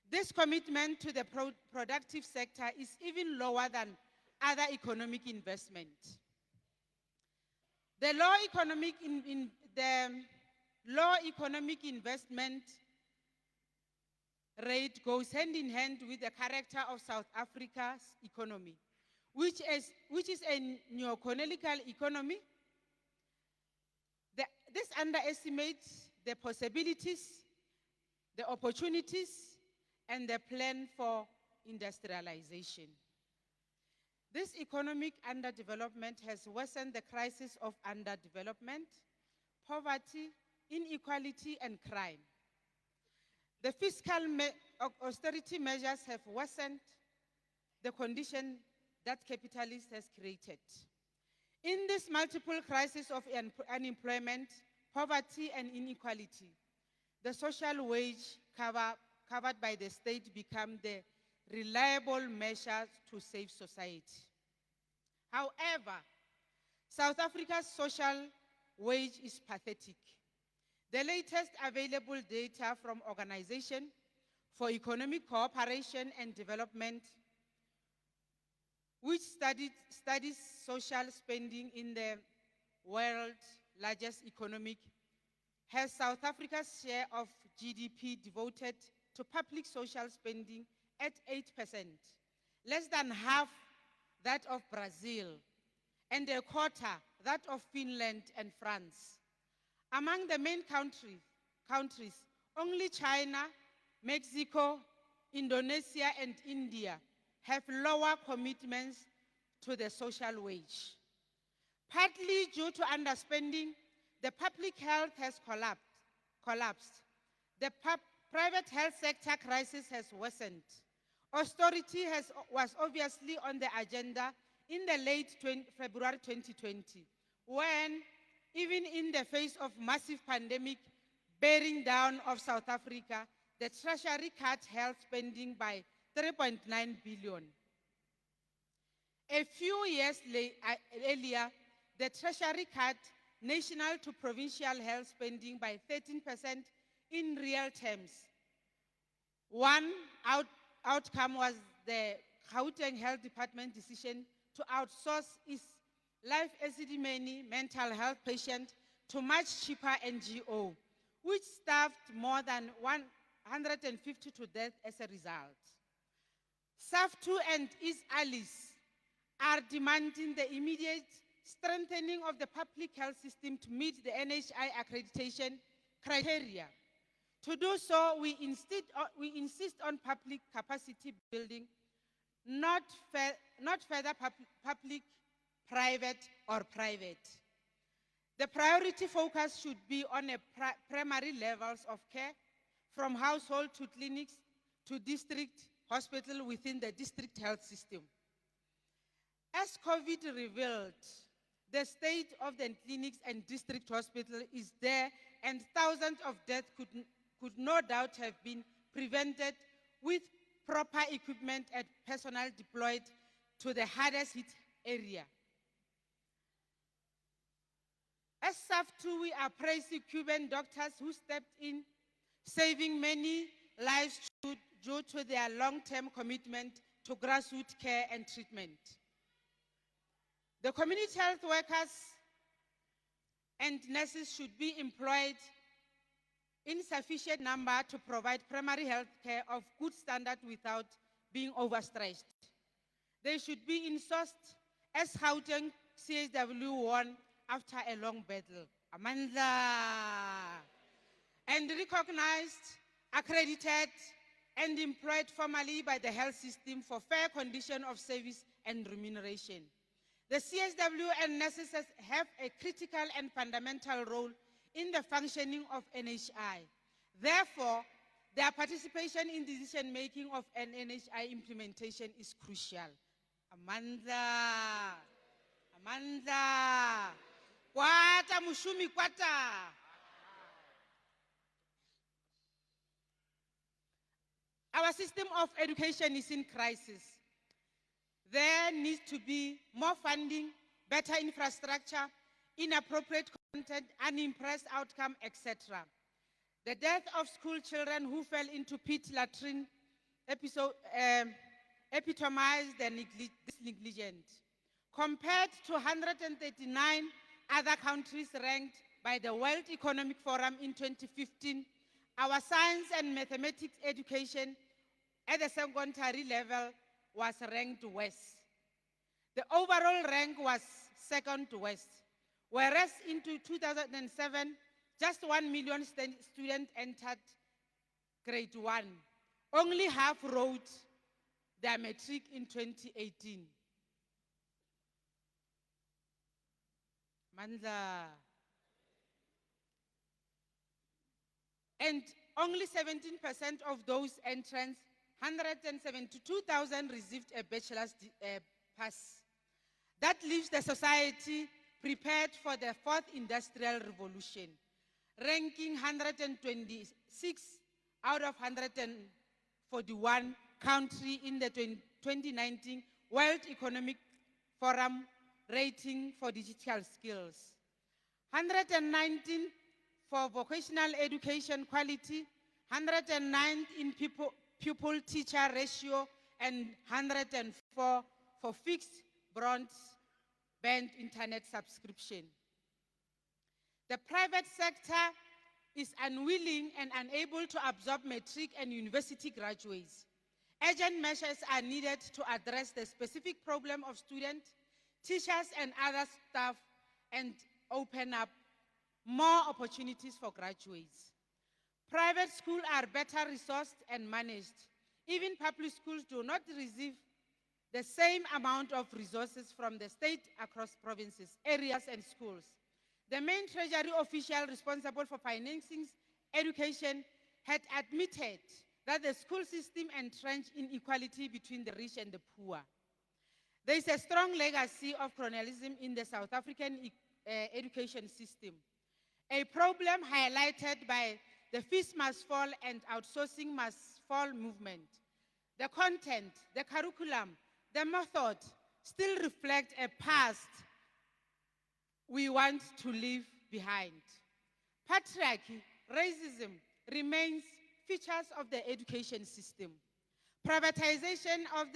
This commitment to the productive sector is even lower than other economic investment. The low economic investment rate goes hand in hand with the character of South Africa's economy, which is a neo-colonial economy. This underestimates the possibilities, the opportunities, and the plan for industrialization. This economic underdevelopment has worsened the crisis of underdevelopment, poverty, inequality, and crime. The fiscal austerity measures have worsened the condition that capitalism has created. In this multiple crisis of unemployment, poverty, and inequality, the social wage covered by the state become the reliable measure to save society. However, South Africa's social wage is pathetic. The latest available data from Organization for Economic Cooperation and Development, which studies social spending in the world's largest economy, has South Africa's share of GDP devoted to public social spending at 8%, less than half that of Brazil, and a quarter that of Finland and France. Among the main countries, only China, Mexico, Indonesia, and India have lower commitments to the social wage. Partly due to underspending, the public health has collapsed. The private health sector crisis has worsened. Austerity was obviously on the agenda in the late February 2020, when, even in the face of massive pandemic bearing down of South Africa, the Treasury cut health spending by 3.9 billion. A few years earlier, the Treasury cut national to provincial health spending by 13% in real terms. One outcome was the Gauteng Health Department decision to outsource its life-exceeding mental health patients to much cheaper NGO, which staffed more than 150 to death as a result. SAFTU and its allies are demanding the immediate strengthening of the public health system to meet the NHI accreditation criteria. To do so, we insist on public capacity building, not further public, private, or private. The priority focus should be on primary levels of care, from household to clinics to district hospital within the district health system. As COVID revealed, the state of the clinics and district hospital is there, and thousands of deaths could no doubt have been prevented with proper equipment and personnel deployed to the hardest hit area. As SAFTU, we are praising Cuban doctors who stepped in, saving many lives due to their long-term commitment to grassroots care and treatment. The community health workers and nurses should be employed in sufficient number to provide primary health care of good standard without being overstretched. They should be insourced as Gauteng CSW won after a long battle. Amandla! And recognized, accredited, and employed formally by the health system for fair condition of service and remuneration. The CSW and nurses have a critical and fundamental role in the functioning of NHI. Therefore, their participation in decision-making of an NHI implementation is crucial. Amandla, Amandla, kwata mushumi kwata. Our system of education is in crisis. There needs to be more funding, better infrastructure, inappropriate content, unimpressed outcome, etc. The death of school children who fell into pit latrine epitomize this negligence. Compared to 139 other countries ranked by the World Economic Forum in 2015, our science and mathematics education at the secondary level was ranked worst. The overall rank was second worst, whereas in 2007, just 1 million students entered grade 1. Only half wrote their matric in 2018. Mandla. And only 17% of those entrants, 172,000, received a bachelor's pass. That leaves the society prepared for the fourth industrial revolution, ranking 126 out of 141 country in the 2019 World Economic Forum rating for digital skills. 119 for vocational education quality, 109 in pupil-teacher ratio, and 104 for fixed broadband internet subscription. The private sector is unwilling and unable to absorb matric and university graduates. Urgent measures are needed to address the specific problem of students, teachers, and other staff, and open up more opportunities for graduates. Private schools are better resourced and managed. Even public schools do not receive the same amount of resources from the state across provinces, areas, and schools. The main treasury official responsible for financing education had admitted that the school system entrenched inequality between the rich and the poor. There is a strong legacy of colonialism in the South African education system, a problem highlighted by the fees must fall and outsourcing must fall movement. The content, the curriculum, the method still reflect a past we want to leave behind. Patriarchy, racism remains features of the education system. Privatization of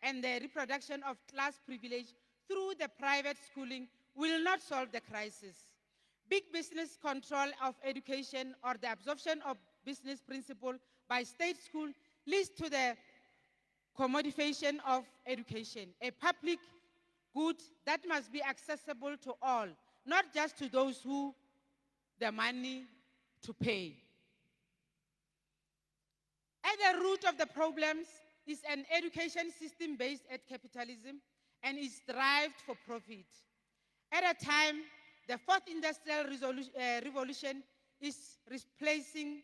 and the reproduction of class privilege through the private schooling will not solve the crisis. Big business control of education or the absorption of business principle by state school leads to the commodification of education, a public good that must be accessible to all, not just to those who the money to pay. At the root of the problems is an education system based at capitalism and is derived for profit. At a time, the fourth industrial revolution is replacing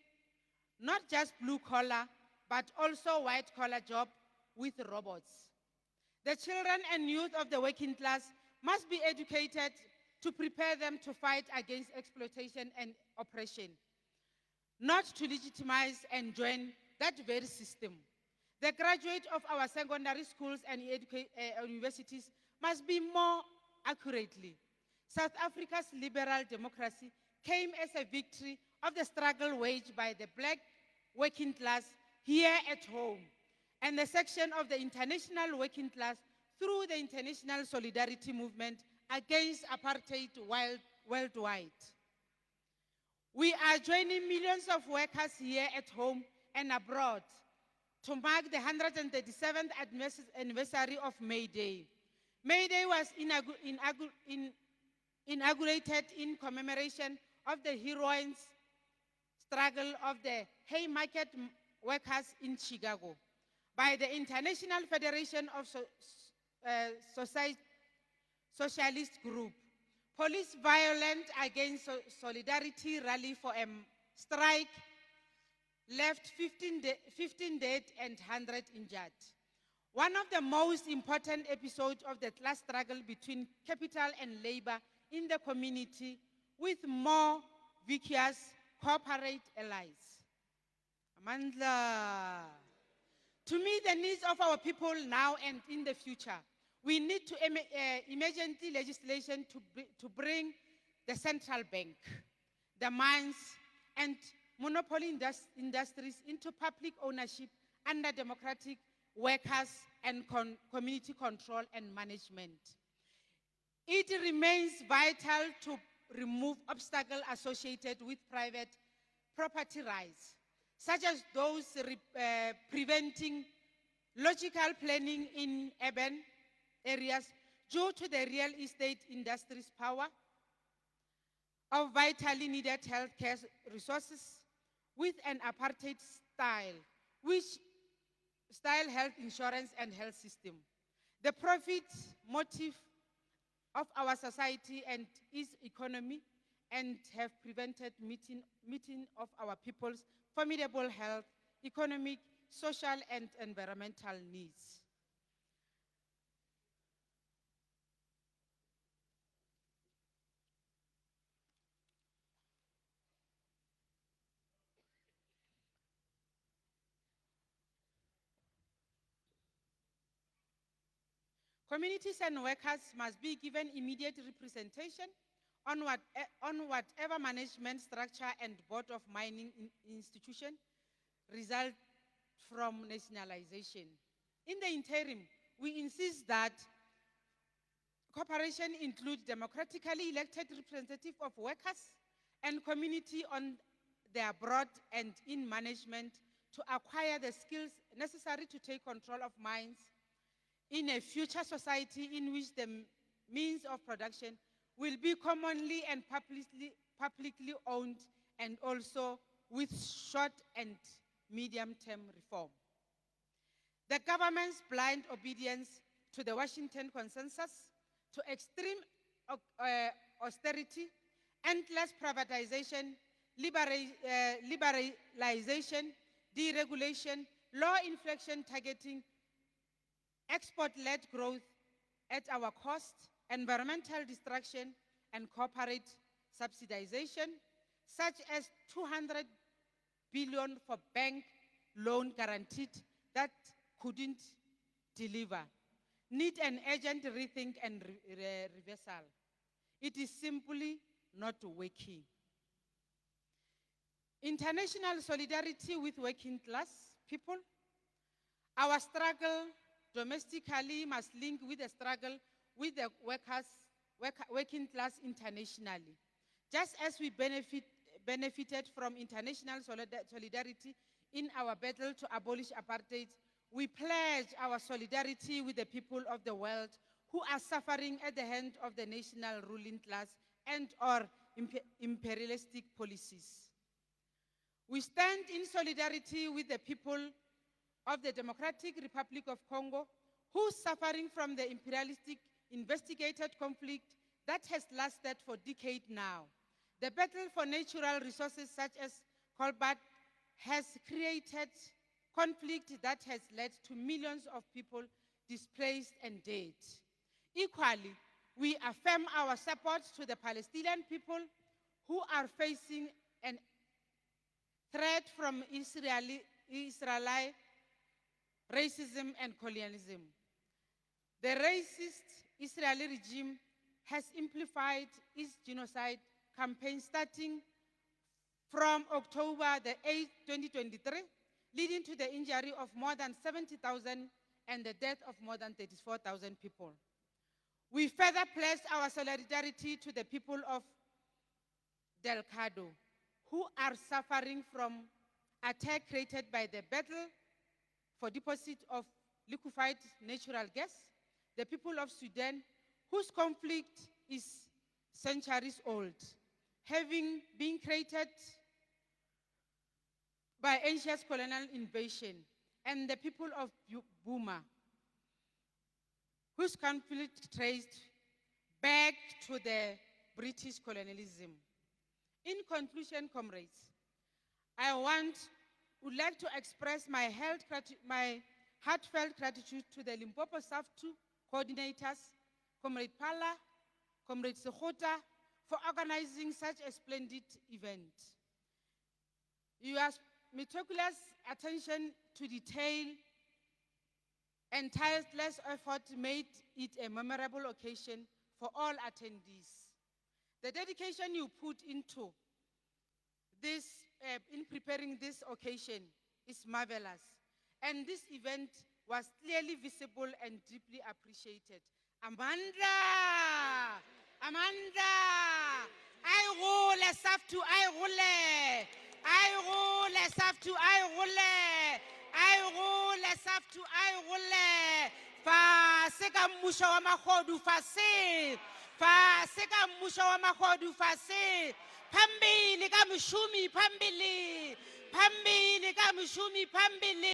not just blue-collar, but also white-collar jobs with robots. The children and youth of the working class must be educated to prepare them to fight against exploitation and oppression, not to legitimize and join that very system. The graduates of our secondary schools and universities must be more accurately. South Africa's liberal democracy came as a victory of the struggle waged by the black working class here at home and the section of the international working class through the international solidarity movement against apartheid worldwide. We are joining millions of workers here at home and abroad to mark the 137th anniversary of May Day. May Day was inaugurated in commemoration of the heroines' struggle of the Haymarket workers in Chicago by the International Federation of socialist group. Police violence against solidarity rally for a strike left 15 dead and 100 injured. One of the most important episodes of the class struggle between capital and labor in the community, with more vigorous corporate allies. Amandla. To meet the needs of our people now and in the future, we need to emergency legislation to bring the central bank, the mines, and monopoly industries into public ownership under democratic workers and community control and management. It remains vital to remove obstacles associated with private property rights, such as those preventing logical planning in urban areas due to the real estate industry's power of vitally needed healthcare resources with an apartheid style health insurance and health system. The profit motive of our society and its economy and have prevented meeting of our people's formidable health, economic, social, and environmental needs. Communities and workers must be given immediate representation on whatever management structure and board of mining institution result from nationalization. In the interim, we insist that cooperation include democratically elected representatives of workers and community on their board and in management to acquire the skills necessary to take control of mines in a future society in which the means of production will be commonly and publicly owned, and also with short and medium-term reform. The government's blind obedience to the Washington Consensus, to extreme austerity, endless privatization, liberalization, deregulation, low inflation targeting, export-led growth at our cost, environmental destruction, and corporate subsidization, such as 200 billion for bank loan guaranteed that couldn't deliver, need an urgent rethink and reversal. It is simply not working. International solidarity with working class people. Our struggle domestically must link with the struggle with the working class internationally. Just as we benefited from international solidarity in our battle to abolish apartheid, we pledge our solidarity with the people of the world who are suffering at the hand of the national ruling class and or imperialistic policies. We stand in solidarity with the people of the Democratic Republic of Congo, who's suffering from the imperialistic investigated conflict that has lasted for decades now. The battle for natural resources such as cobalt has created conflict that has led to millions of people displaced and dead. Equally, we affirm our support to the Palestinian people who are facing a threat from Israeli racism and colonialism. The racist Israeli regime has amplified its genocide campaign starting from October the 8th, 2023, leading to the injury of more than 70,000 and the death of more than 34,000 people. We further pledge our solidarity to the people of Delgado, who are suffering from attack created by the battle for deposit of liquefied natural gas, the people of Sudan, whose conflict is centuries old, having been created by ancient colonial invasion, and the people of Burma, whose conflict traced back to the British colonialism. In conclusion, comrades, I would like to express my heartfelt gratitude to the Limpopo SAFTU coordinators, Comrade Pala, Comrade Sekgota, for organizing such a splendid event. Your meticulous attention to detail and tireless effort made it a memorable occasion for all attendees. The dedication you put into this, in preparing this occasion is marvelous. And this event was clearly visible and deeply appreciated. Amanda! Amanda! I rule SAFTU, I rule! I rule SAFTU, I rule! I rule SAFTU, I rule! Fase ka mmusho wa magodu fase! Fase ka mmusho wa magodu fase! Phambili ka moshumi phambili! Phambili ka moshumi phambili!